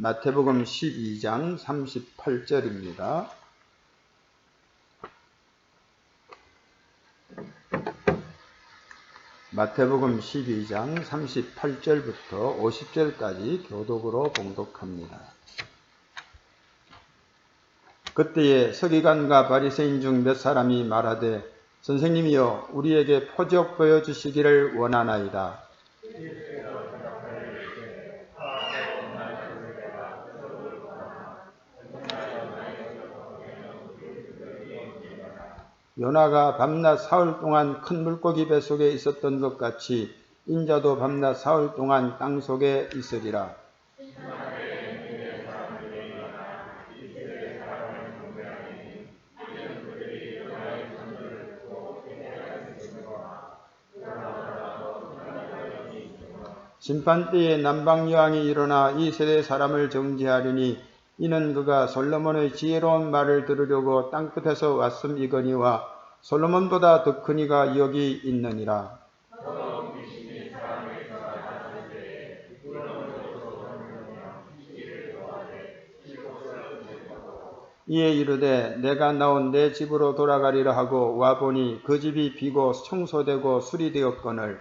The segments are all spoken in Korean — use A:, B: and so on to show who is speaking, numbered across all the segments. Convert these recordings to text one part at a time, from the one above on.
A: 마태복음 12장 38절입니다. 마태복음 12장 38절부터 50절까지 교독으로 봉독합니다. 그때에 서기관과 바리새인 중 몇 사람이 말하되 선생님이여 우리에게 표적 보여주시기를 원하나이다. 요나가 밤낮 사흘 동안 큰 물고기 뱃속에 있었던 것 같이 인자도 밤낮 사흘 동안 땅속에 있으리라. 심판때에 남방여왕이 일어나 이 세대 사람을 정죄하리니 이는 그가 솔로몬의 지혜로운 말을 들으려고 땅끝에서 왔음이거니와 솔로몬보다 더 큰 이가 여기 있느니라. 이에 이르되 내가 나온 내 집으로 돌아가리라 하고 와보니 그 집이 비고 청소되고 수리되었거늘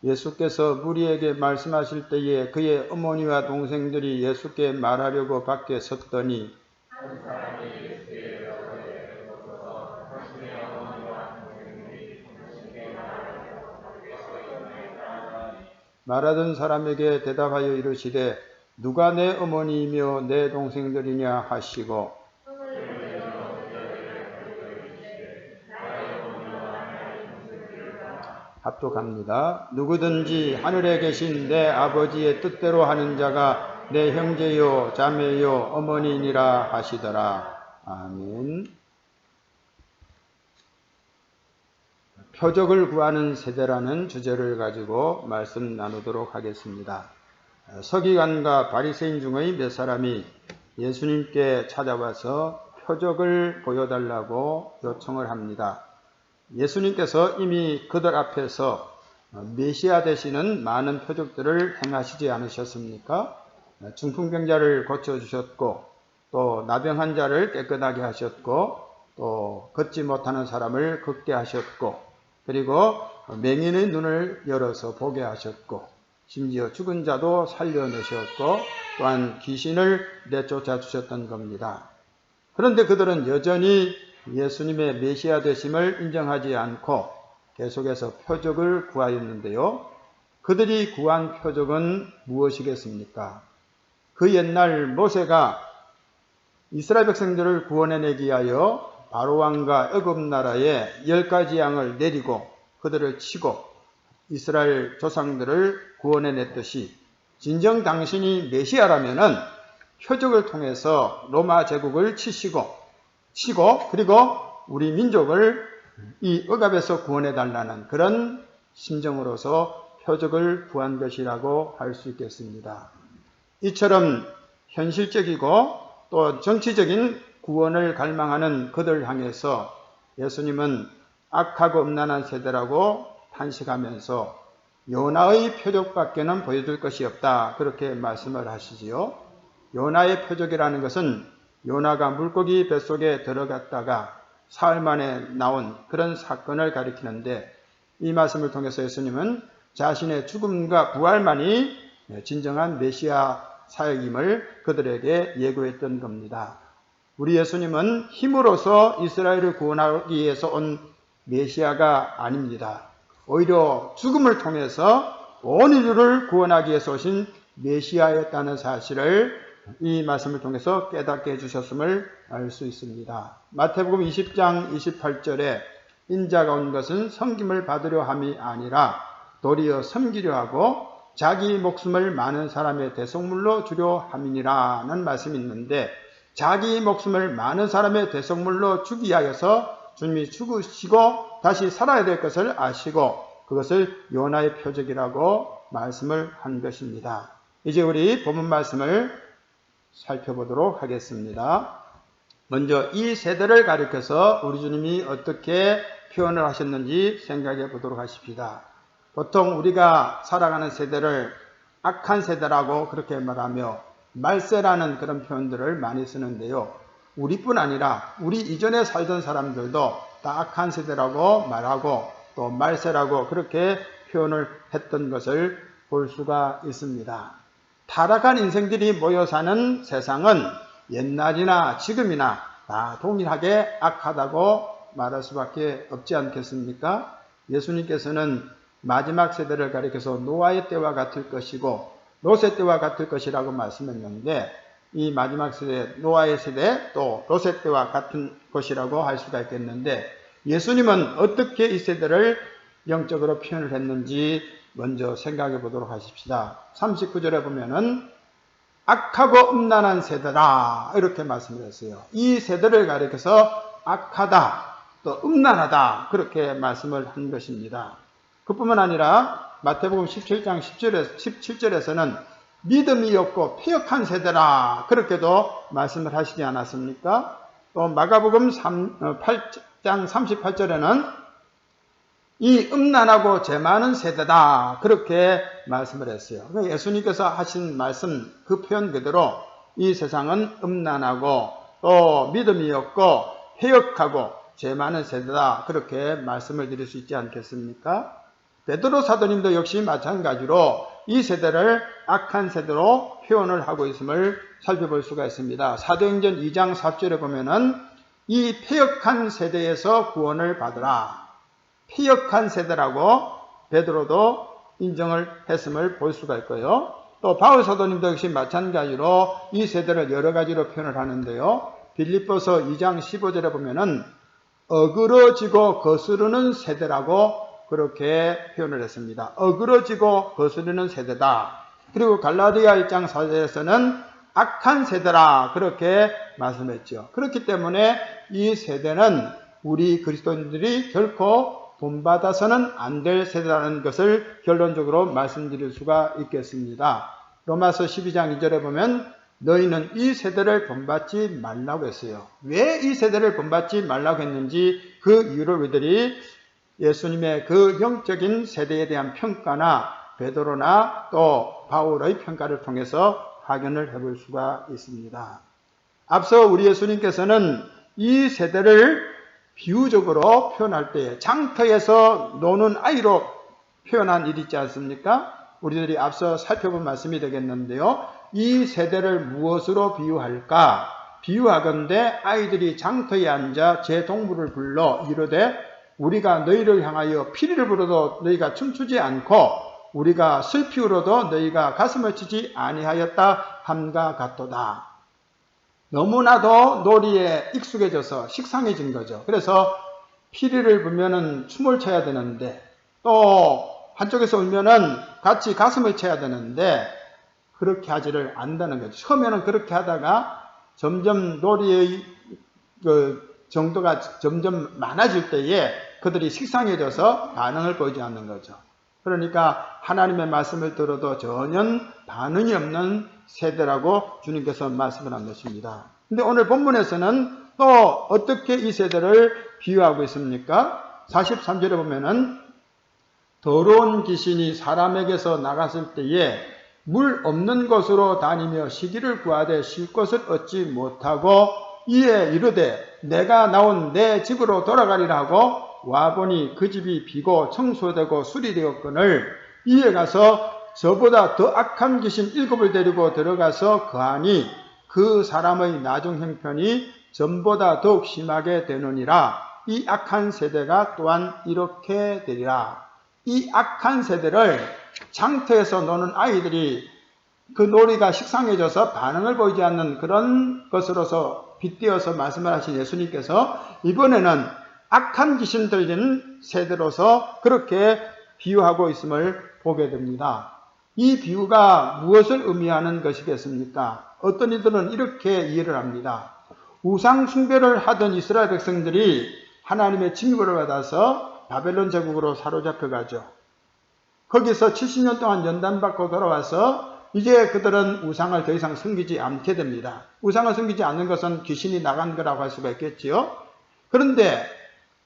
A: 예수께서 무리에게 말씀하실 때에 그의 어머니와 동생들이 예수께 말하려고 밖에 섰더니 말하던 사람에게 대답하여 이르시되 누가 내 어머니이며 내 동생들이냐 하시고 합독합니다. 누구든지 하늘에 계신 내 아버지의 뜻대로 하는 자가 내 형제요 자매요 어머니니라 하시더라. 아멘. 표적을 구하는 세대라는 주제를 가지고 말씀 나누도록 하겠습니다. 서기관과 바리새인 중의 몇 사람이 예수님께 찾아와서 표적을 보여달라고 요청을 합니다. 예수님께서 이미 그들 앞에서 메시아 되시는 많은 표적들을 행하시지 않으셨습니까? 중풍병자를 고쳐주셨고 또 나병한 자를 깨끗하게 하셨고 또 걷지 못하는 사람을 걷게 하셨고 그리고 맹인의 눈을 열어서 보게 하셨고 심지어 죽은 자도 살려내셨고 또한 귀신을 내쫓아 주셨던 겁니다. 그런데 그들은 여전히 예수님의 메시아 되심을 인정하지 않고 계속해서 표적을 구하였는데요. 그들이 구한 표적은 무엇이겠습니까? 그 옛날 모세가 이스라엘 백성들을 구원해내기 위하여 바로왕과 애굽 나라에 10가지 양을 내리고 그들을 치고 이스라엘 조상들을 구원해냈듯이 진정 당신이 메시아라면은 표적을 통해서 로마 제국을 치고 그리고 우리 민족을 이 억압에서 구원해달라는 그런 심정으로서 표적을 구한 것이라고 할 수 있겠습니다. 이처럼 현실적이고 또 정치적인 구원을 갈망하는 그들 향해서 예수님은 악하고 음란한 세대라고 탄식하면서 요나의 표적밖에는 보여줄 것이 없다 그렇게 말씀을 하시지요. 요나의 표적이라는 것은 요나가 물고기 뱃속에 들어갔다가 사흘 만에 나온 그런 사건을 가리키는데 이 말씀을 통해서 예수님은 자신의 죽음과 부활만이 진정한 메시아 사역임을 그들에게 예고했던 겁니다. 우리 예수님은 힘으로서 이스라엘을 구원하기 위해서 온 메시아가 아닙니다. 오히려 죽음을 통해서 온 인류를 구원하기 위해서 오신 메시아였다는 사실을 이 말씀을 통해서 깨닫게 해주셨음을 알 수 있습니다. 마태복음 20장 28절에 인자가 온 것은 섬김을 받으려 함이 아니라 도리어 섬기려 하고 자기 목숨을 많은 사람의 대속물로 주려 함이니라는 말씀이 있는데 자기 목숨을 많은 사람의 대속물로 주기 위하여서 주님이 죽으시고 다시 살아야 될 것을 아시고 그것을 요나의 표적이라고 말씀을 한 것입니다. 이제 우리 본문 말씀을 살펴보도록 하겠습니다. 먼저 이 세대를 가리켜서 우리 주님이 어떻게 표현을 하셨는지 생각해 보도록 하십시다. 보통 우리가 살아가는 세대를 악한 세대라고 그렇게 말하며 말세라는 그런 표현들을 많이 쓰는데요. 우리뿐 아니라 우리 이전에 살던 사람들도 다 악한 세대라고 말하고 또 말세라고 그렇게 표현을 했던 것을 볼 수가 있습니다. 타락한 인생들이 모여 사는 세상은 옛날이나 지금이나 다 동일하게 악하다고 말할 수밖에 없지 않겠습니까? 예수님께서는 마지막 세대를 가리켜서 노아의 때와 같을 것이고 롯의 때와 같을 것이라고 말씀했는데 이 마지막 세대, 노아의 세대 또 롯의 때와 같은 것이라고 할 수가 있겠는데 예수님은 어떻게 이 세대를 영적으로 표현을 했는지 먼저 생각해 보도록 하십시다. 39절에 보면은 악하고 음란한 세대라 이렇게 말씀을 했어요. 이 세대를 가리켜서 악하다 또 음란하다 그렇게 말씀을 한 것입니다. 그뿐만 아니라 마태복음 17장 17절에서는 믿음이 없고 패역한 세대라 그렇게도 말씀을 하시지 않았습니까? 또 마가복음 8장 38절에는 이 음란하고 죄 많은 세대다 그렇게 말씀을 했어요. 예수님께서 하신 말씀 그 표현 그대로 이 세상은 음란하고 또 믿음이 없고 패역하고 죄 많은 세대다 그렇게 말씀을 드릴 수 있지 않겠습니까? 베드로 사도님도 역시 마찬가지로 이 세대를 악한 세대로 표현을 하고 있음을 살펴볼 수가 있습니다. 사도행전 2장 4절에 보면은 이 패역한 세대에서 구원을 받으라. 패역한 세대라고 베드로도 인정을 했음을 볼 수가 있고요. 또 바울 사도님도 역시 마찬가지로 이 세대를 여러 가지로 표현을 하는데요. 빌립보서 2장 15절에 보면은 어그러지고 거스르는 세대라고 그렇게 표현을 했습니다. 어그러지고 거스르는 세대다. 그리고 갈라디아 1장 4절에서는 악한 세대라 그렇게 말씀했죠. 그렇기 때문에 이 세대는 우리 그리스도인들이 결코 본받아서는 안 될 세대라는 것을 결론적으로 말씀드릴 수가 있겠습니다. 로마서 12장 2절에 보면 너희는 이 세대를 본받지 말라고 했어요. 왜 이 세대를 본받지 말라고 했는지 그 이유를 우리들이 예수님의 그 영적인 세대에 대한 평가나 베드로나 또 바울의 평가를 통해서 확인을 해볼 수가 있습니다. 앞서 우리 예수님께서는 이 세대를 비유적으로 표현할 때 장터에서 노는 아이로 표현한 일이 있지 않습니까? 우리들이 앞서 살펴본 말씀이 되겠는데요. 이 세대를 무엇으로 비유할까? 비유하건대 아이들이 장터에 앉아 제 동물을 불러 이르되 우리가 너희를 향하여 피리를 불어도 너희가 춤추지 않고 우리가 슬피 울어도 너희가 가슴을 치지 아니하였다 함과 같도다. 너무나도 놀이에 익숙해져서 식상해진 거죠. 그래서 피리를 불면은 춤을 춰야 되는데 또 한쪽에서 울면은 같이 가슴을 쳐야 되는데 그렇게 하지를 않는다는 거죠. 처음에는 그렇게 하다가 점점 놀이의 정도가 점점 많아질 때에 그들이 식상해져서 반응을 보이지 않는 거죠. 그러니까 하나님의 말씀을 들어도 전혀 반응이 없는 세대라고 주님께서 말씀을 한 것입니다. 근데 오늘 본문에서는 또 어떻게 이 세대를 비유하고 있습니까? 43절에 보면은 더러운 귀신이 사람에게서 나갔을 때에 물 없는 곳으로 다니며 시기를 구하되 쉴 것을 얻지 못하고 이에 이르되 내가 나온 내 집으로 돌아가리라 하고 와보니 그 집이 비고 청소되고 수리되었거늘 이에 가서 저보다 더 악한 귀신 7을 데리고 들어가서 거하니 그 사람의 나중 형편이 전보다 더욱 심하게 되느니라. 이 악한 세대가 또한 이렇게 되리라. 이 악한 세대를 장터에서 노는 아이들이 그 놀이가 식상해져서 반응을 보이지 않는 그런 것으로서 빗대어서 말씀을 하신 예수님께서 이번에는 악한 귀신 들린 세대로서 그렇게 비유하고 있음을 보게 됩니다. 이 비유가 무엇을 의미하는 것이겠습니까? 어떤 이들은 이렇게 이해를 합니다. 우상 숭배를 하던 이스라엘 백성들이 하나님의 징벌을 받아서 바벨론 제국으로 사로잡혀 가죠. 거기서 70년 동안 연단받고 돌아와서 이제 그들은 우상을 더 이상 섬기지 않게 됩니다. 우상을 섬기지 않는 것은 귀신이 나간 거라고 할 수가 있겠지요. 그런데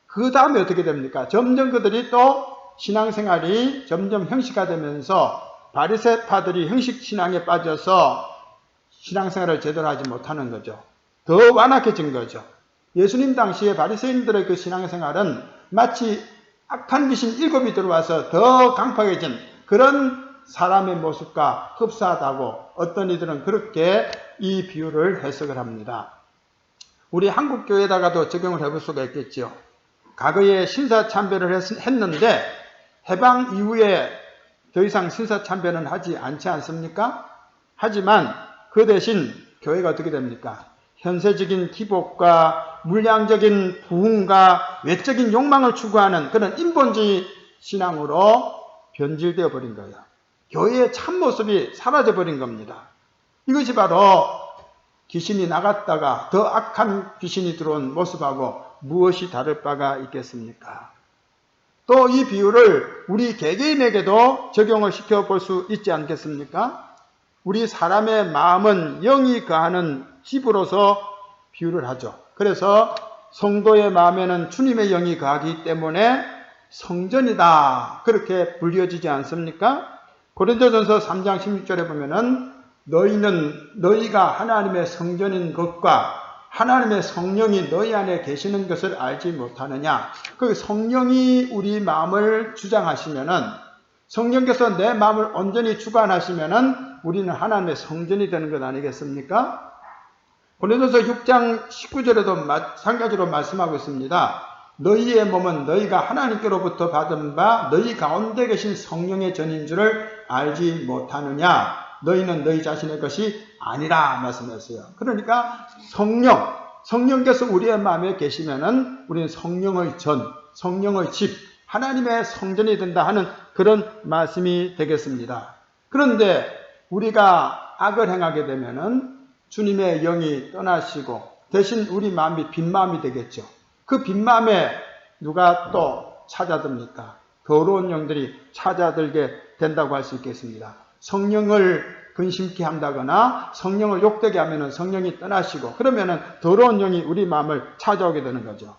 A: 그 다음에 어떻게 됩니까? 점점 그들이 또 신앙생활이 점점 형식화되면서 바리새파들이 형식 신앙에 빠져서 신앙생활을 제대로 하지 못하는 거죠. 더 완악해진 거죠. 예수님 당시에 바리새인들의 그 신앙생활은 마치 악한 귀신 7이 들어와서 더 강팍해진 그런 사람의 모습과 흡사하다고 어떤 이들은 그렇게 이 비유를 해석을 합니다. 우리 한국교회에다가도 적용을 해볼 수가 있겠죠. 과거에 신사참배를 했는데 해방 이후에 더 이상 신사참배는 하지 않지 않습니까? 하지만 그 대신 교회가 어떻게 됩니까? 현세적인 기복과 물량적인 부흥과 외적인 욕망을 추구하는 그런 인본주의 신앙으로 변질되어 버린 거예요. 교회의 참모습이 사라져 버린 겁니다. 이것이 바로 귀신이 나갔다가 더 악한 귀신이 들어온 모습하고 무엇이 다를 바가 있겠습니까? 또 이 비유를 우리 개개인에게도 적용을 시켜볼 수 있지 않겠습니까? 우리 사람의 마음은 영이 거하는 집으로서 비유를 하죠. 그래서 성도의 마음에는 주님의 영이 거하기 때문에 성전이다. 그렇게 불리어지지 않습니까? 고린도전서 3장 16절에 보면은 너희가 하나님의 성전인 것과 하나님의 성령이 너희 안에 계시는 것을 알지 못하느냐. 그 성령이 우리 마음을 주장하시면은 성령께서 내 마음을 온전히 주관하시면은 우리는 하나님의 성전이 되는 것 아니겠습니까? 고린도서 6장 19절에도 마찬가지로 말씀하고 있습니다. 너희의 몸은 너희가 하나님께로부터 받은 바 너희 가운데 계신 성령의 전인 줄을 알지 못하느냐. 너희는 너희 자신의 것이 아니라 말씀했어요. 그러니까 성령께서 우리의 마음에 계시면은 우리는 성령의 전, 성령의 집, 하나님의 성전이 된다 하는 그런 말씀이 되겠습니다. 그런데 우리가 악을 행하게 되면은 주님의 영이 떠나시고 대신 우리 마음이 빈 마음이 되겠죠. 그 빈 마음에 누가 또 찾아듭니까? 더러운 영들이 찾아들게 된다고 할 수 있겠습니다. 성령을 근심케 한다거나 성령을 욕되게 하면은 성령이 떠나시고 그러면은 더러운 영이 우리 마음을 찾아오게 되는 거죠.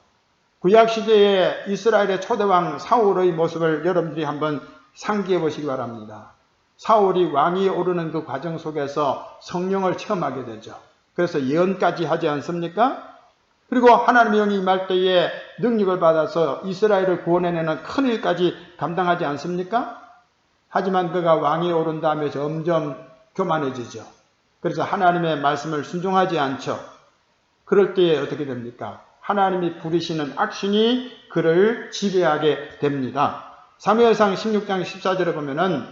A: 구약시대에 이스라엘의 초대왕 사울의 모습을 여러분들이 한번 상기해 보시기 바랍니다. 사울이 왕위에 오르는 그 과정 속에서 성령을 체험하게 되죠. 그래서 예언까지 하지 않습니까? 그리고 하나님의 영이 임할 때에 능력을 받아서 이스라엘을 구원해내는 큰 일까지 감당하지 않습니까? 하지만 그가 왕위에 오른 다음에 점점 교만해지죠. 그래서 하나님의 말씀을 순종하지 않죠. 그럴 때에 어떻게 됩니까? 하나님이 부리시는 악신이 그를 지배하게 됩니다. 사무엘상 16장 14절에 보면은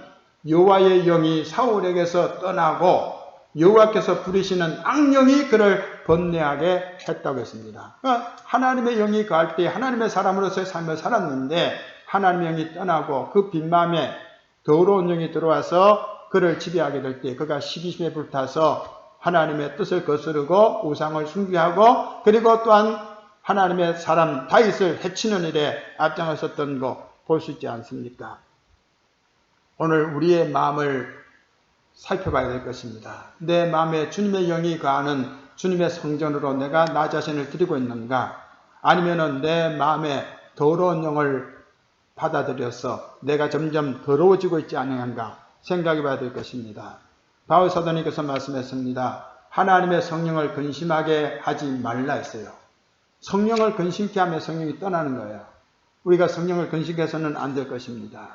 A: 여호와의 영이 사울에게서 떠나고 여호와께서 부리시는 악령이 그를 번뇌하게 했다고 했습니다. 그러니까 하나님의 영이 거할 때 하나님의 사람으로서의 삶을 살았는데 하나님의 영이 떠나고 그 빈마음에 더러운 영이 들어와서 그를 지배하게 될 때 그가 시기심에 불타서 하나님의 뜻을 거스르고 우상을 숭배하고 그리고 또한 하나님의 사람 다윗을 해치는 일에 앞장을 섰던 거 볼 수 있지 않습니까? 오늘 우리의 마음을 살펴봐야 될 것입니다. 내 마음에 주님의 영이 거하는 주님의 성전으로 내가 나 자신을 드리고 있는가? 아니면은 내 마음에 더러운 영을 받아들여서 내가 점점 더러워지고 있지 않은가 생각해 봐야 될 것입니다. 바울 사도님께서 말씀했습니다. 하나님의 성령을 근심하게 하지 말라 했어요. 성령을 근심케 하면 성령이 떠나는 거예요. 우리가 성령을 근심해서는 안 될 것입니다.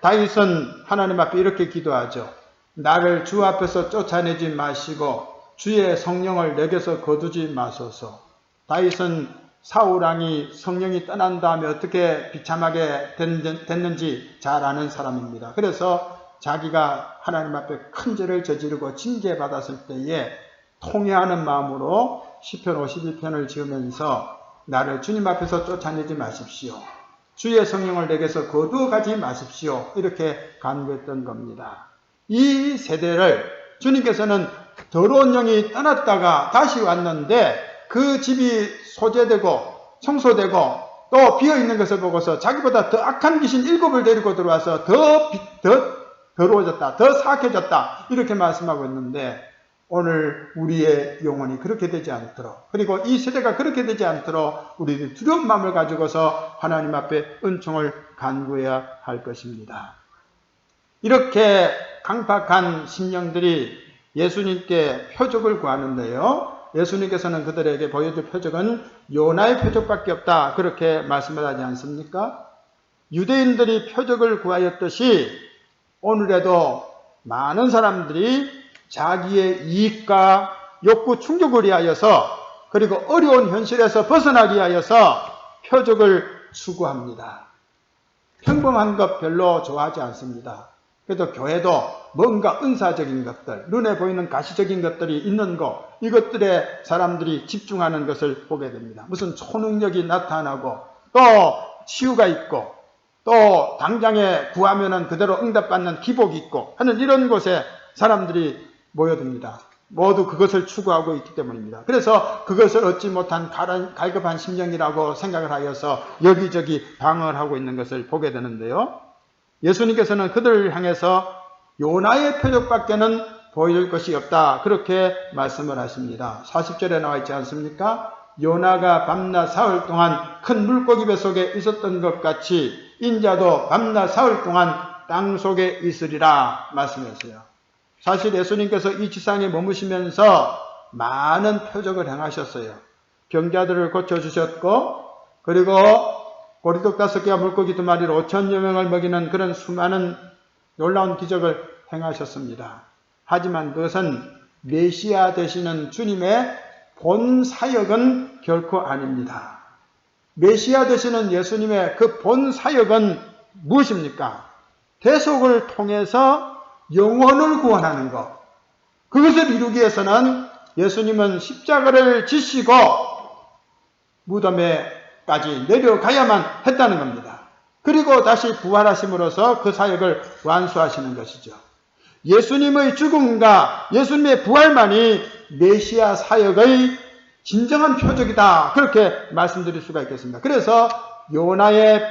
A: 다윗은 하나님 앞에 이렇게 기도하죠. 나를 주 앞에서 쫓아내지 마시고 주의 성령을 내게서 거두지 마소서. 다윗은 사울왕이 성령이 떠난 다음에 어떻게 비참하게 됐는지 잘 아는 사람입니다. 그래서 자기가 하나님 앞에 큰 죄를 저지르고 징계받았을 때에 통회하는 마음으로 시편 51편을 지으면서 나를 주님 앞에서 쫓아내지 마십시오. 주의 성령을 내게서 거두어가지 마십시오. 이렇게 간구했던 겁니다. 이 세대를 주님께서는 더러운 영이 떠났다가 다시 왔는데 그 집이 소재되고 청소되고 또 비어있는 것을 보고서 자기보다 더 악한 귀신 7을 데리고 들어와서 더 더러워졌다, 더 사악해졌다 이렇게 말씀하고 있는데 오늘 우리의 영혼이 그렇게 되지 않도록, 그리고 이 세대가 그렇게 되지 않도록 우리들 두려운 마음을 가지고서 하나님 앞에 은총을 간구해야 할 것입니다. 이렇게 강팍한 심령들이 예수님께 표적을 구하는데요, 예수님께서는 그들에게 보여줄 표적은 요나의 표적밖에 없다 그렇게 말씀을 하지 않습니까? 유대인들이 표적을 구하였듯이 오늘에도 많은 사람들이 자기의 이익과 욕구 충족을 위하여서, 그리고 어려운 현실에서 벗어나기 위하여서 표적을 추구합니다. 평범한 것 별로 좋아하지 않습니다. 그래도 교회도 뭔가 은사적인 것들, 눈에 보이는 가시적인 것들이 있는 것, 이것들에 사람들이 집중하는 것을 보게 됩니다. 무슨 초능력이 나타나고 또 치유가 있고 또 당장에 구하면은 그대로 응답받는 기복이 있고 하는 이런 곳에 사람들이 모여듭니다. 모두 그것을 추구하고 있기 때문입니다. 그래서 그것을 얻지 못한 갈급한 심령이라고 생각을 하여서 여기저기 방황을 하고 있는 것을 보게 되는데요, 예수님께서는 그들을 향해서 요나의 표적밖에는 보여줄 것이 없다 그렇게 말씀을 하십니다. 40절에 나와 있지 않습니까? 요나가 밤낮 사흘 동안 큰 물고기 뱃속에 있었던 것 같이 인자도 밤낮 사흘 동안 땅 속에 있으리라 말씀하세요. 사실 예수님께서 이 지상에 머무시면서 많은 표적을 행하셨어요. 병자들을 고쳐주셨고, 그리고 보리떡 5개와 물고기 2마리로 5천여 명을 먹이는 그런 수많은 놀라운 기적을 행하셨습니다. 하지만 그것은 메시아 되시는 주님의 본 사역은 결코 아닙니다. 메시아 되시는 예수님의 그 본 사역은 무엇입니까? 대속을 통해서 영혼을 구원하는 것. 그것을 이루기 위해서는 예수님은 십자가를 지시고 무덤에까지 내려가야만 했다는 겁니다. 그리고 다시 부활하심으로써 그 사역을 완수하시는 것이죠. 예수님의 죽음과 예수님의 부활만이 메시아 사역의 진정한 표적이다 그렇게 말씀드릴 수가 있겠습니다. 그래서 요나의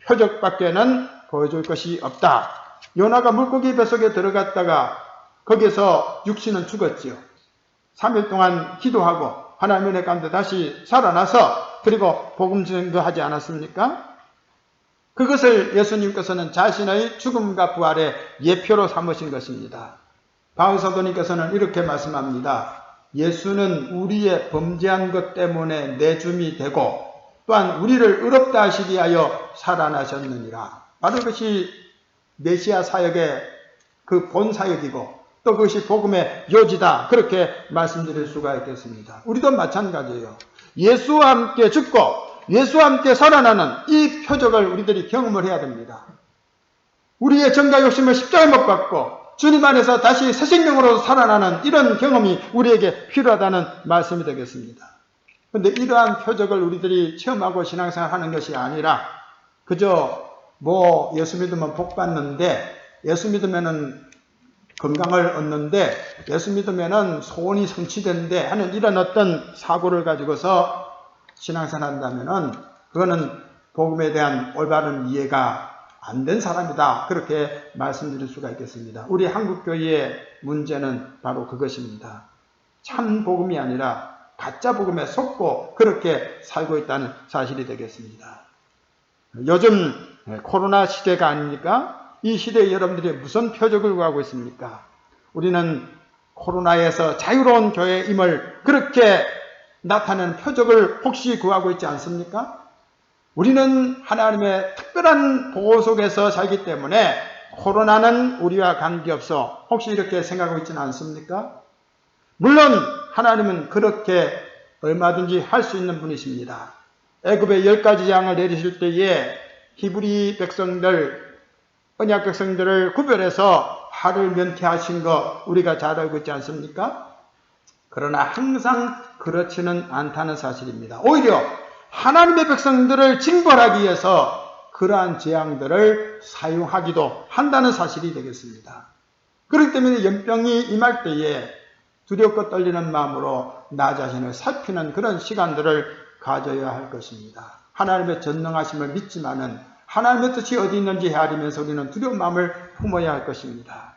A: 표적밖에는 보여줄 것이 없다. 요나가 물고기 뱃속에 들어갔다가 거기서 육신은 죽었지요. 3일 동안 기도하고 하나님의 은혜 가운데 다시 살아나서 그리고 복음 증거하지 않았습니까? 그것을 예수님께서는 자신의 죽음과 부활의 예표로 삼으신 것입니다. 바울 사도님께서는 이렇게 말씀합니다. 예수는 우리의 범죄한 것 때문에 내줌이 되고 또한 우리를 의롭다 하시기 위하여 살아나셨느니라. 바로 그것이 메시아 사역의 그 본 사역이고 또 그것이 복음의 요지다 그렇게 말씀드릴 수가 있겠습니다. 우리도 마찬가지예요. 예수와 함께 죽고 예수와 함께 살아나는 이 표적을 우리들이 경험을 해야 됩니다. 우리의 정과 욕심을 십자가에 못 박고 주님 안에서 다시 새 생명으로 살아나는 이런 경험이 우리에게 필요하다는 말씀이 되겠습니다. 그런데 이러한 표적을 우리들이 체험하고 신앙생활 하는 것이 아니라 그저 예수 믿으면 복 받는데, 예수 믿으면은 건강을 얻는데, 예수 믿으면은 소원이 성취되는데 하는 이런 어떤 사고를 가지고서 신앙생활 한다면은 그거는 복음에 대한 올바른 이해가 안 된 사람이다 그렇게 말씀드릴 수가 있겠습니다. 우리 한국교회의 문제는 바로 그것입니다. 참 복음이 아니라 가짜 복음에 속고 그렇게 살고 있다는 사실이 되겠습니다. 요즘 코로나 시대가 아닙니까? 이 시대에 여러분들이 무슨 표적을 구하고 있습니까? 우리는 코로나에서 자유로운 교회임을 그렇게 나타내는 표적을 혹시 구하고 있지 않습니까? 우리는 하나님의 특별한 보호 속에서 살기 때문에 코로나는 우리와 관계없어 혹시 이렇게 생각하고 있지는 않습니까? 물론 하나님은 그렇게 얼마든지 할 수 있는 분이십니다. 애굽의 10가지 재앙을 내리실 때에 히브리 백성들, 언약 백성들을 구별해서 화를 면케하신 거 우리가 잘 알고 있지 않습니까? 그러나 항상 그렇지는 않다는 사실입니다. 오히려 하나님의 백성들을 징벌하기 위해서 그러한 재앙들을 사용하기도 한다는 사실이 되겠습니다. 그렇기 때문에 연병이 임할 때에 두렵고 떨리는 마음으로 나 자신을 살피는 그런 시간들을 가져야 할 것입니다. 하나님의 전능하심을 믿지만은 하나님의 뜻이 어디 있는지 헤아리면서 우리는 두려운 마음을 품어야 할 것입니다.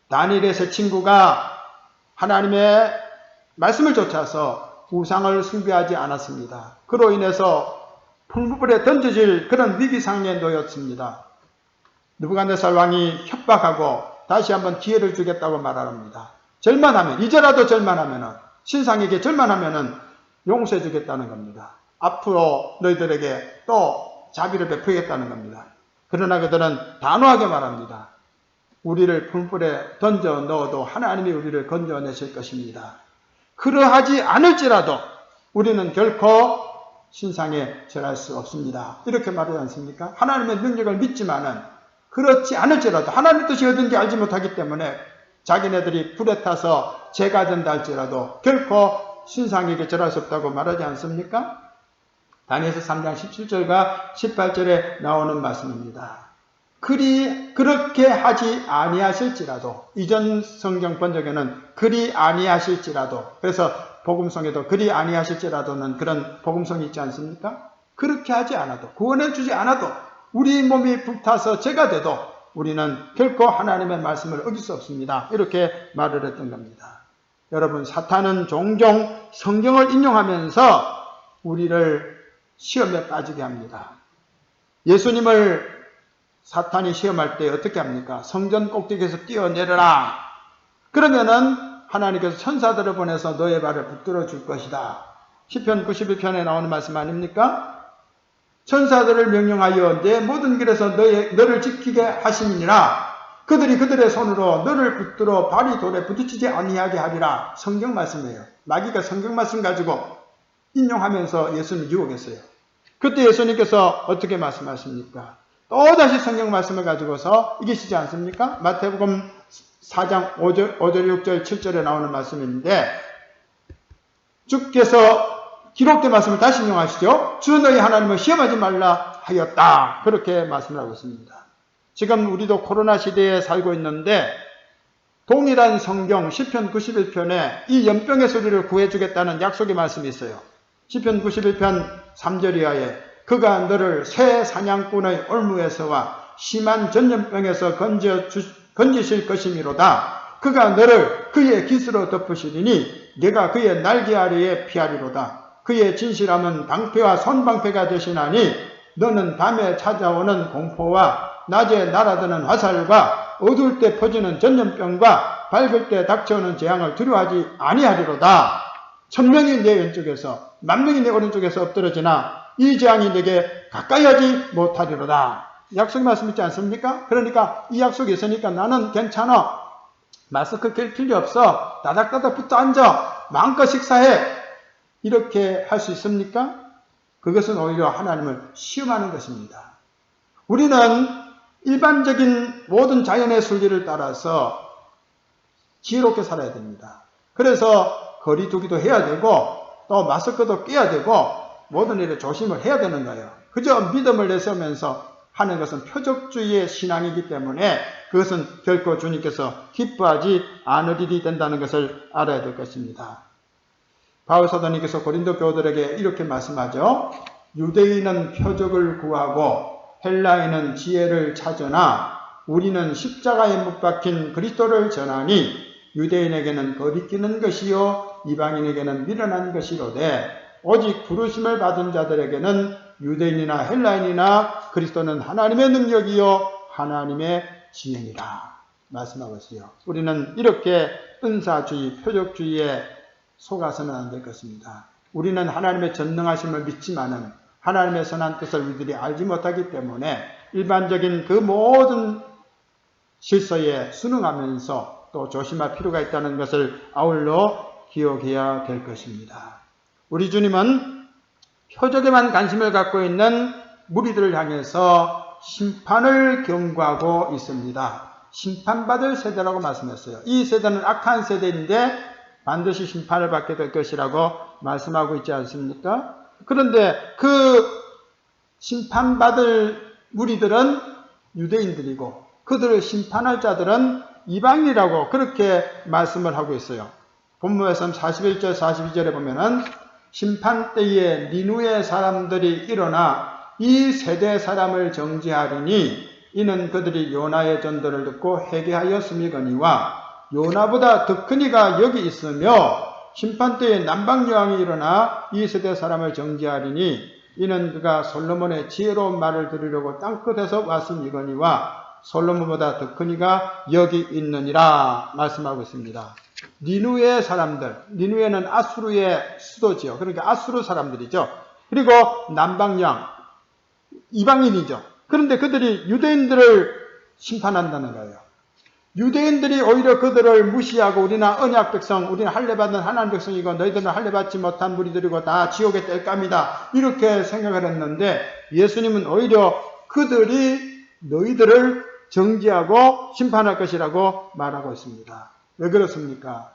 A: 다니엘의 세 친구가 하나님의 말씀을 쫓아서 우상을 숭배하지 않았습니다. 그로 인해서 풀무불에 던져질 그런 위기상에 놓였습니다. 느부갓네살 왕이 협박하고 다시 한번 기회를 주겠다고 말합니다. 절만하면, 이제라도 절만하면은, 신상에게 절만하면은 용서해 주겠다는 겁니다. 앞으로 너희들에게 또 자비를 베푸겠다는 겁니다. 그러나 그들은 단호하게 말합니다. 우리를 풀불에 던져 넣어도 하나님이 우리를 건져내실 것입니다. 그러하지 않을지라도 우리는 결코 신상에 절할 수 없습니다. 이렇게 말하지 않습니까? 하나님의 능력을 믿지만은 그렇지 않을지라도 하나님의 뜻이 어딘지 알지 못하기 때문에 자기네들이 불에 타서 죄가 된다 할지라도 결코 신상에게 절할 수 없다고 말하지 않습니까? 다니엘서 3장 17절과 18절에 나오는 말씀입니다. 그렇게 하지 아니하실지라도, 이전 성경 번역에는 그리 아니하실지라도, 그래서 복음성에도 그리 아니하실지라도는 그런 복음성이 있지 않습니까? 그렇게 하지 않아도, 구원해 주지 않아도, 우리 몸이 불타서 죄가 돼도 우리는 결코 하나님의 말씀을 어길 수 없습니다. 이렇게 말을 했던 겁니다. 여러분, 사탄은 종종 성경을 인용하면서 우리를 시험에 빠지게 합니다. 예수님을 사탄이 시험할 때 어떻게 합니까? 성전 꼭대기에서 뛰어내려라. 그러면은 하나님께서 천사들을 보내서 너의 발을 붙들어 줄 것이다. 시편 91편에 나오는 말씀 아닙니까? 천사들을 명령하여 내 모든 길에서 너를 지키게 하심이니라. 그들이 그들의 손으로 너를 붙들어 발이 돌에 부딪히지 아니하게 하리라. 성경 말씀이에요. 마귀가 성경 말씀 가지고 인용하면서 예수님을 유혹했어요. 그때 예수님께서 어떻게 말씀하십니까? 또다시 성경 말씀을 가지고서 이기시지 않습니까? 마태복음 4장 5절, 6절, 7절에 나오는 말씀인데 주께서 기록된 말씀을 다시 인용하시죠. 주 너희 하나님을 시험하지 말라 하였다. 그렇게 말씀을 하고 있습니다. 지금 우리도 코로나 시대에 살고 있는데 동일한 성경 시편 91편에 이 연병의 소리를 구해주겠다는 약속의 말씀이 있어요. 시편 91편 3절 이하에 그가 너를 새 사냥꾼의 올무에서와 심한 전염병에서 건지실 것이미로다. 그가 너를 그의 깃으로 덮으시리니 네가 그의 날개 아래에 피하리로다. 그의 진실함은 방패와 손방패가 되시나니 너는 밤에 찾아오는 공포와 낮에 날아드는 화살과 어두울 때 퍼지는 전염병과 밝을 때 닥쳐오는 재앙을 두려워하지 아니하리로다. 1000명이 내 왼쪽에서 10,000명이 내 오른쪽에서 엎드러지나 이 재앙이 내게 가까이 하지 못하리로다. 약속의 말씀 있지 않습니까? 그러니까 이 약속이 있으니까 나는 괜찮아. 마스크 낄 필요 없어. 다닥다닥 붙어 앉아. 마음껏 식사해. 이렇게 할 수 있습니까? 그것은 오히려 하나님을 시험하는 것입니다. 우리는 일반적인 모든 자연의 순리를 따라서 지혜롭게 살아야 됩니다. 그래서 거리 두기도 해야 되고 또 마스크도 껴야 되고 모든 일에 조심을 해야 되는 거예요. 그저 믿음을 내세우면서 하는 것은 표적주의의 신앙이기 때문에 그것은 결코 주님께서 기뻐하지 않을 일이 된다는 것을 알아야 될 것입니다. 바울 사도님께서 고린도 교우들에게 이렇게 말씀하죠. 유대인은 표적을 구하고 헬라인은 지혜를 찾으나 우리는 십자가에 못 박힌 그리스도를 전하니 유대인에게는 거리끼는 것이요 이방인에게는 미련한 것이로되 오직 부르심을 받은 자들에게는 유대인이나 헬라인이나 그리스도는 하나님의 능력이요 하나님의 지혜니라 말씀하고 있어요. 우리는 이렇게 은사주의, 표적주의에 속아서는 안 될 것입니다. 우리는 하나님의 전능하심을 믿지만은 하나님의 선한 뜻을 우리들이 알지 못하기 때문에 일반적인 그 모든 실서에 순응하면서 또 조심할 필요가 있다는 것을 아울러 기억해야 될 것입니다. 우리 주님은 표적에만 관심을 갖고 있는 무리들을 향해서 심판을 경고하고 있습니다. 심판받을 세대라고 말씀했어요. 이 세대는 악한 세대인데 반드시 심판을 받게 될 것이라고 말씀하고 있지 않습니까? 그런데 그 심판받을 무리들은 유대인들이고 그들을 심판할 자들은 이방인이라고 그렇게 말씀을 하고 있어요. 본문에서는 41절 42절에 보면은 심판 때에 니누의 사람들이 일어나 이 세대 사람을 정죄하리니 이는 그들이 요나의 전도를 듣고 회개하였음이거니와 요나보다 더 큰 이가 여기 있으며 심판때에 남방여왕이 일어나 이 세대 사람을 정죄하리니 이는 그가 솔로몬의 지혜로운 말을 들으려고 땅끝에서 왔음이거니와 솔로몬보다 더 큰 이가 여기 있느니라 말씀하고 있습니다. 니누의 사람들, 니누에는 아수르의 수도지요. 그러니까 아수르 사람들이죠. 그리고 남방여왕, 이방인이죠. 그런데 그들이 유대인들을 심판한다는 거예요. 유대인들이 오히려 그들을 무시하고 우리는 언약 백성, 우리는 할례받는 하나님 백성이고 너희들은 할례받지 못한 무리들이고 다 지옥의 땔감이다. 이렇게 생각을 했는데 예수님은 오히려 그들이 너희들을 정죄하고 심판할 것이라고 말하고 있습니다. 왜 그렇습니까?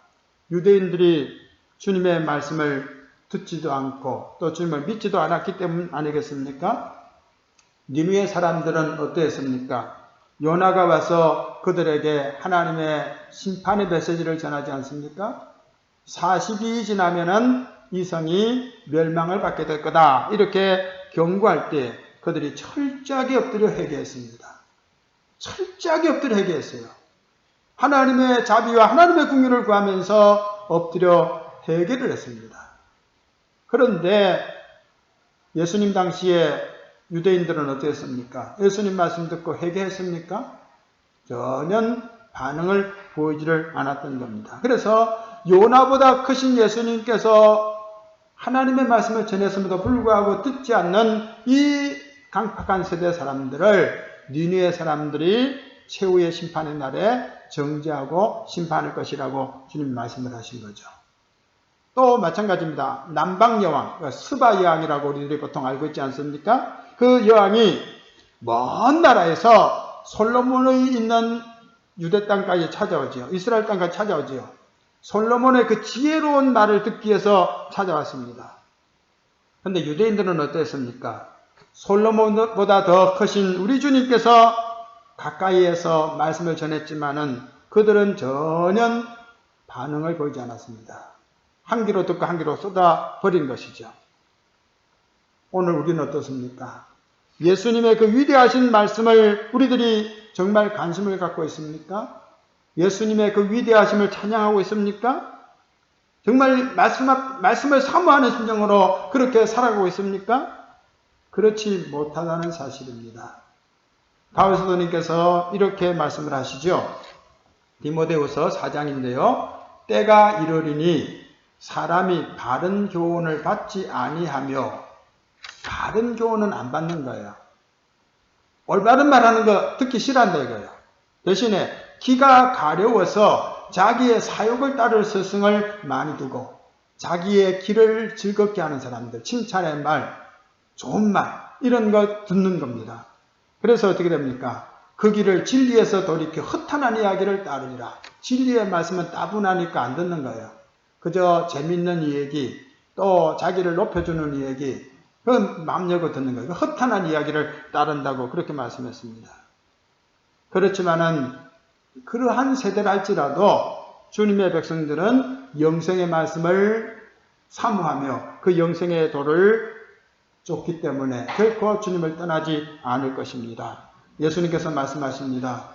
A: 유대인들이 주님의 말씀을 듣지도 않고 또 주님을 믿지도 않았기 때문 아니겠습니까? 니느웨 사람들은 어떠했습니까? 요나가 와서 그들에게 하나님의 심판의 메시지를 전하지 않습니까? 40이 지나면은 이 성이 멸망을 받게 될 거다. 이렇게 경고할 때 그들이 철저하게 엎드려 회개했습니다. 철저하게 엎드려 회개했어요. 하나님의 자비와 하나님의 긍휼을 구하면서 엎드려 회개를 했습니다. 그런데 예수님 당시에 유대인들은 어땠습니까? 예수님 말씀 듣고 회개했습니까? 전혀 반응을 보이지를 않았던 겁니다. 그래서 요나보다 크신 예수님께서 하나님의 말씀을 전했음에도 불구하고 듣지 않는 이 강팍한 세대 사람들을 니느웨 사람들이 최후의 심판의 날에 정죄하고 심판할 것이라고 주님 말씀을 하신 거죠. 또 마찬가지입니다. 남방여왕, 스바 여왕이라고 우리들이 보통 알고 있지 않습니까? 그 여왕이 먼 나라에서 솔로몬의 있는 유대 땅까지 찾아오지요. 이스라엘 땅까지 찾아오지요. 솔로몬의 그 지혜로운 말을 듣기 위해서 찾아왔습니다. 그런데 유대인들은 어땠습니까? 솔로몬보다 더 크신 우리 주님께서 가까이에서 말씀을 전했지만은 그들은 전혀 반응을 보이지 않았습니다. 한 귀로 듣고 한 귀로 쏟아버린 것이죠. 오늘 우리는 어떻습니까? 예수님의 그 위대하신 말씀을 우리들이 정말 관심을 갖고 있습니까? 예수님의 그 위대하심을 찬양하고 있습니까? 정말 말씀을 사모하는 심정으로 그렇게 살아가고 있습니까? 그렇지 못하다는 사실입니다. 바울 사도님께서 이렇게 말씀을 하시죠. 디모데후서 4장인데요. 때가 이르리니 사람이 바른 교훈을 받지 아니하며 바른 교훈은 안 받는 거예요. 올바른 말하는 거 듣기 싫어한다 이거예요. 대신에 기가 가려워서 자기의 사욕을 따를 스승을 많이 두고 자기의 길을 즐겁게 하는 사람들, 칭찬의 말, 좋은 말 이런 거 듣는 겁니다. 그래서 어떻게 됩니까? 그 길을 진리에서 돌이켜 허탄한 이야기를 따르니라. 진리의 말씀은 따분하니까 안 듣는 거예요. 그저 재밌는 이야기, 또 자기를 높여주는 이야기, 그 마음 열고 듣는 거예요. 허탄한 이야기를 따른다고 그렇게 말씀했습니다. 그렇지만은 그러한 세대랄지라도 주님의 백성들은 영생의 말씀을 사모하며 그 영생의 도를 쫓기 때문에 결코 주님을 떠나지 않을 것입니다. 예수님께서 말씀하십니다.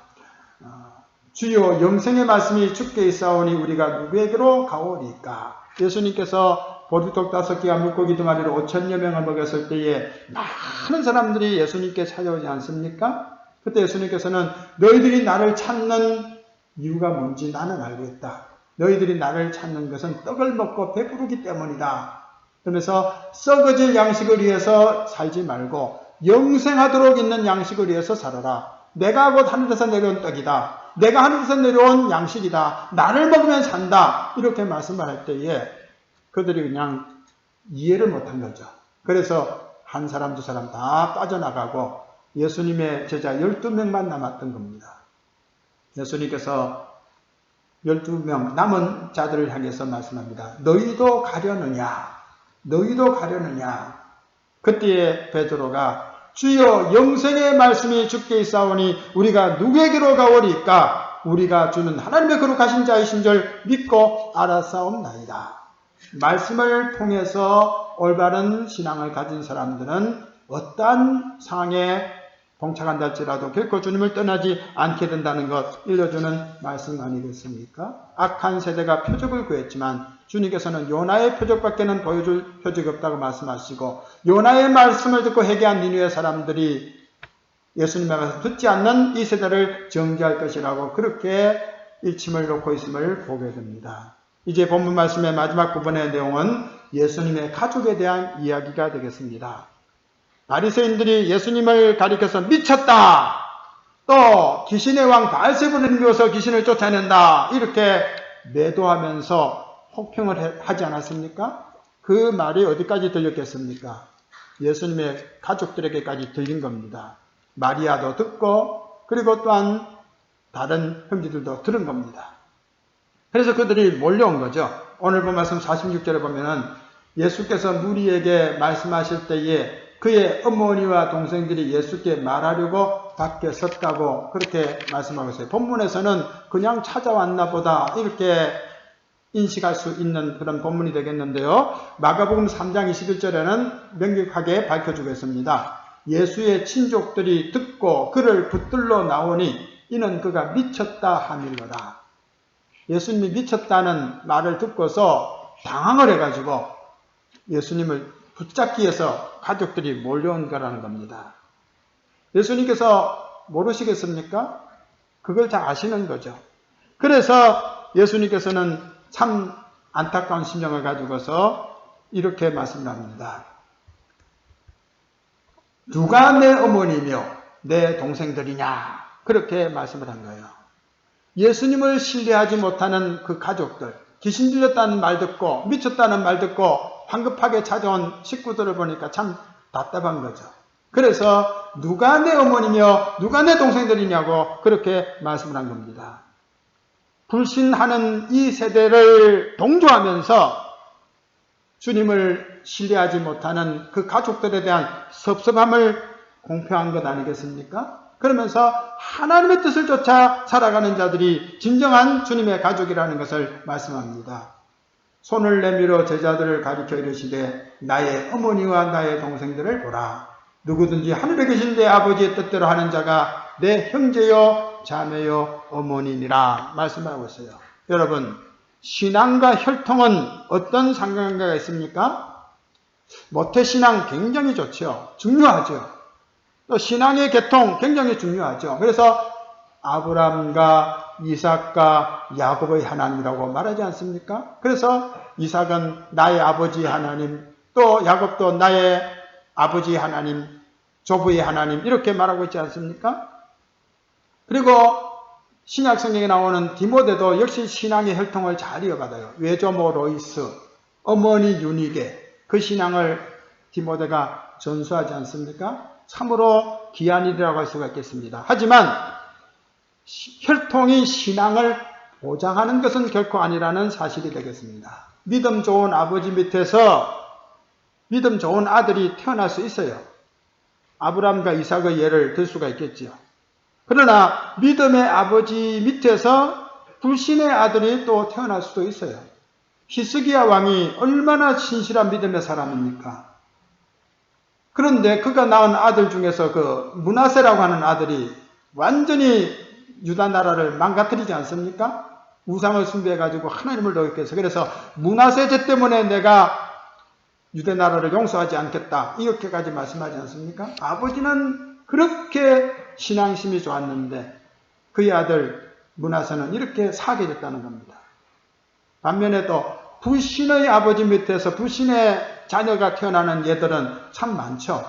A: 주여 영생의 말씀이 주께 있사오니 우리가 누구에게로 가오리까? 예수님께서 보리떡 5개와 물고기 2마리로 5,000여 명을 먹였을 때에 많은 사람들이 예수님께 찾아오지 않습니까? 그때 예수님께서는 너희들이 나를 찾는 이유가 뭔지 나는 알고 있다. 너희들이 나를 찾는 것은 떡을 먹고 배부르기 때문이다. 그러면서 썩어질 양식을 위해서 살지 말고 영생하도록 있는 양식을 위해서 살아라. 내가 곧 하늘에서 내려온 떡이다. 내가 하늘에서 내려온 양식이다. 나를 먹으면 산다. 이렇게 말씀을 할 때에 그들이 그냥 이해를 못한 거죠. 그래서 한 사람 두 사람 다 빠져나가고 예수님의 제자 12명만 남았던 겁니다. 예수님께서 12명 남은 자들을 향해서 말씀합니다. 너희도 가려느냐? 너희도 가려느냐? 그때에 베드로가 주여 영생의 말씀이 주께 있사오니 우리가 누구에게로 가오리까? 우리가 주는 하나님의 거룩하신 자이신 줄 믿고 알았사옵나이다. 말씀을 통해서 올바른 신앙을 가진 사람들은 어떠한 상황에 봉착한다 할지라도 결코 주님을 떠나지 않게 된다는 것 일러주는 말씀 아니겠습니까? 악한 세대가 표적을 구했지만 주님께서는 요나의 표적밖에는 보여줄 표적이 없다고 말씀하시고 요나의 말씀을 듣고 회개한 니느웨 사람들이 예수님의 말씀 듣지 않는 이 세대를 정죄할 것이라고 그렇게 일침을 놓고 있음을 보게 됩니다. 이제 본문 말씀의 마지막 부분의 내용은 예수님의 가족에 대한 이야기가 되겠습니다. 바리새인들이 예수님을 가리켜서 미쳤다, 또 귀신의 왕 바알세불을 믿어서 귀신을 쫓아낸다 이렇게 매도하면서 혹평을 하지 않았습니까? 그 말이 어디까지 들렸겠습니까? 예수님의 가족들에게까지 들린 겁니다. 마리아도 듣고 그리고 또한 다른 형제들도 들은 겁니다. 그래서 그들이 몰려온 거죠. 오늘 본 말씀 46절에 보면은 예수께서 무리에게 말씀하실 때에 그의 어머니와 동생들이 예수께 말하려고 밖에 섰다고 그렇게 말씀하고 있어요. 본문에서는 그냥 찾아왔나 보다 이렇게 인식할 수 있는 그런 본문이 되겠는데요. 마가복음 3장 21절에는 명백하게 밝혀주겠습니다. 예수의 친족들이 듣고 그를 붙들러 나오니 이는 그가 미쳤다 하밀러라. 예수님이 미쳤다는 말을 듣고서 당황을 해가지고 예수님을 붙잡기 위해서 가족들이 몰려온 거라는 겁니다. 예수님께서 모르시겠습니까? 그걸 잘 아시는 거죠. 그래서 예수님께서는 참 안타까운 심정을 가지고서 이렇게 말씀합니다. 누가 내 어머니며 내 동생들이냐? 그렇게 말씀을 한 거예요. 예수님을 신뢰하지 못하는 그 가족들, 귀신 들렸다는 말 듣고 미쳤다는 말 듣고 황급하게 찾아온 식구들을 보니까 참 답답한 거죠. 그래서 누가 내 어머니며 누가 내 동생들이냐고 그렇게 말씀을 한 겁니다. 불신하는 이 세대를 동조하면서 주님을 신뢰하지 못하는 그 가족들에 대한 섭섭함을 공표한 것 아니겠습니까? 그러면서 하나님의 뜻을 쫓아 살아가는 자들이 진정한 주님의 가족이라는 것을 말씀합니다. 손을 내밀어 제자들을 가리켜 이르시되 나의 어머니와 나의 동생들을 보라. 누구든지 하늘에 계신 내 아버지의 뜻대로 하는 자가 내 형제요 자매요 어머니니라 말씀하고 있어요. 여러분, 신앙과 혈통은 어떤 상관관계가 있습니까? 모태신앙 굉장히 좋죠. 중요하죠. 또 신앙의 계통 굉장히 중요하죠. 그래서 아브라함과 이삭과 야곱의 하나님이라고 말하지 않습니까? 그래서 이삭은 나의 아버지 하나님, 또 야곱도 나의 아버지 하나님, 조부의 하나님 이렇게 말하고 있지 않습니까? 그리고 신약 성경에 나오는 디모데도 역시 신앙의 혈통을 잘 이어받아요. 외조모 로이스, 어머니 유니게 그 신앙을 디모데가 전수하지 않습니까? 참으로 귀한 일이라고 할 수가 있겠습니다. 하지만 혈통이 신앙을 보장하는 것은 결코 아니라는 사실이 되겠습니다. 믿음 좋은 아버지 밑에서 믿음 좋은 아들이 태어날 수 있어요. 아브라함과 이삭의 예를 들 수가 있겠지요. 그러나 믿음의 아버지 밑에서 불신의 아들이 또 태어날 수도 있어요. 히스기야 왕이 얼마나 신실한 믿음의 사람입니까? 그런데 그가 낳은 아들 중에서 그 므낫세라고 하는 아들이 완전히 유다 나라를 망가뜨리지 않습니까? 우상을 숭배해가지고 하나님을 도격해서 그래서 므낫세 죄 때문에 내가 유대 나라를 용서하지 않겠다 이렇게까지 말씀하지 않습니까? 아버지는 그렇게 신앙심이 좋았는데 그의 아들 므낫세는 이렇게 사게 됐다는 겁니다. 반면에 또 불신의 아버지 밑에서 불신의 자녀가 태어나는 예들은 참 많죠.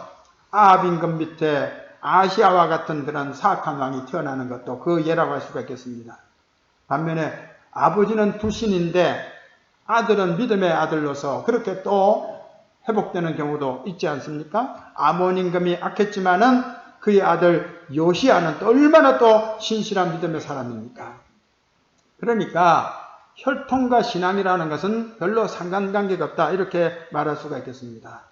A: 아합 임금 밑에 아시아와 같은 그런 사악한 왕이 태어나는 것도 그 예라고 할 수가 있겠습니다. 반면에 아버지는 불신인데 아들은 믿음의 아들로서 그렇게 또 회복되는 경우도 있지 않습니까? 아몬 임금이 악했지만은 그의 아들 요시아는 또 얼마나 또 신실한 믿음의 사람입니까? 그러니까 혈통과 신앙이라는 것은 별로 상관관계가 없다 이렇게 말할 수가 있겠습니다.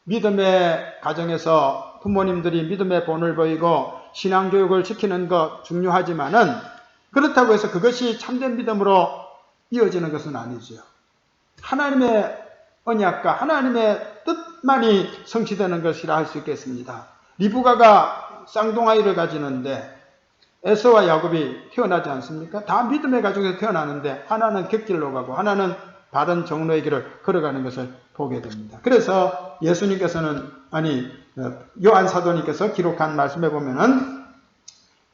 A: 믿음의 가정에서 부모님들이 믿음의 본을 보이고 신앙교육을 시키는 것 중요하지만은 그렇다고 해서 그것이 참된 믿음으로 이어지는 것은 아니죠. 하나님의 언약과 하나님의 뜻만이 성취되는 것이라 할 수 있겠습니다. 리브가가 쌍둥아이를 가지는데 에서와 야곱이 태어나지 않습니까? 다 믿음의 가족에서 태어나는데 하나는 객길로 가고 하나는 바른 정로의 길을 걸어가는 것을 보게 됩니다. 그래서 예수님께서는 요한 사도님께서 기록한 말씀에 보면은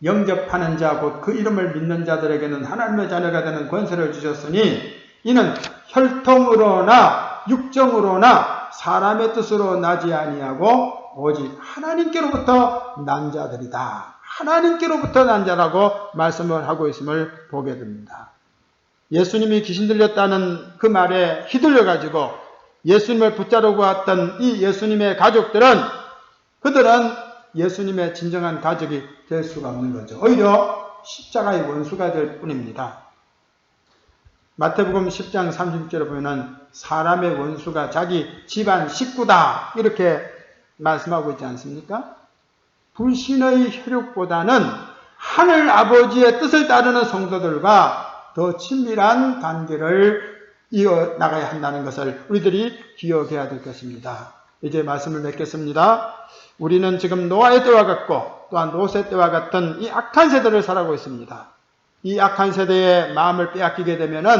A: 영접하는 자 곧 그 이름을 믿는 자들에게는 하나님의 자녀가 되는 권세를 주셨으니 이는 혈통으로나 육정으로나 사람의 뜻으로 나지 아니하고 오직 하나님께로부터 난 자들이다. 하나님께로부터 난 자라고 말씀을 하고 있음을 보게 됩니다. 예수님이 귀신 들렸다는 그 말에 휘둘려가지고 예수님을 붙잡으려고 왔던 이 예수님의 가족들은 그들은 예수님의 진정한 가족이 될 수가 없는 거죠. 오히려 십자가의 원수가 될 뿐입니다. 마태복음 10장 30절에 보면은 사람의 원수가 자기 집안 식구다 이렇게 말씀하고 있지 않습니까? 불신의 혈육보다는 하늘 아버지의 뜻을 따르는 성도들과 더 친밀한 관계를 이어나가야 한다는 것을 우리들이 기억해야 될 것입니다. 이제 말씀을 맺겠습니다. 우리는 지금 노아의 때와 같고 또한 롯의 때와 같은 이 악한 세대를 살아가고 있습니다. 이 악한 세대의 마음을 빼앗기게 되면은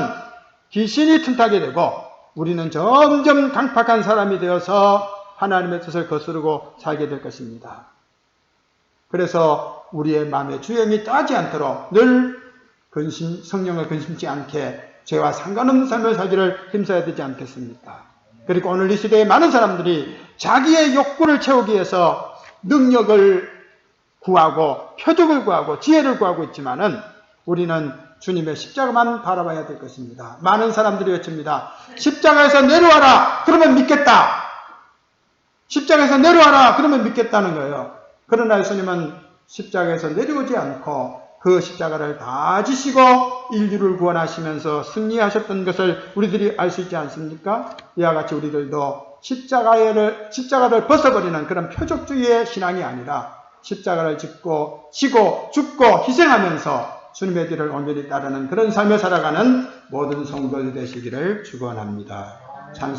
A: 귀신이 틈타게 되고 우리는 점점 강팍한 사람이 되어서 하나님의 뜻을 거스르고 살게 될 것입니다. 그래서 우리의 마음의 주행이 떠하지 않도록 늘 성령을 근심치 않게 죄와 상관없는 삶을 살기를 힘써야 되지 않겠습니까? 그리고 오늘 이 시대에 많은 사람들이 자기의 욕구를 채우기 위해서 능력을 구하고 표적을 구하고 지혜를 구하고 있지만은 우리는 주님의 십자가만 바라봐야 될 것입니다. 많은 사람들이 외칩니다. 십자가에서 내려와라! 그러면 믿겠다! 십자가에서 내려와라! 그러면 믿겠다는 거예요. 그러나 예수님은 십자가에서 내려오지 않고 그 십자가를 다 지시고 인류를 구원하시면서 승리하셨던 것을 우리들이 알 수 있지 않습니까? 이와 같이 우리들도 십자가를 벗어버리는 그런 표적주의의 신앙이 아니라 십자가를 지고 죽고 희생하면서 주님의 길을 온전히 따르는 그런 삶을 살아가는 모든 성도들 되시기를 축원합니다. 찬송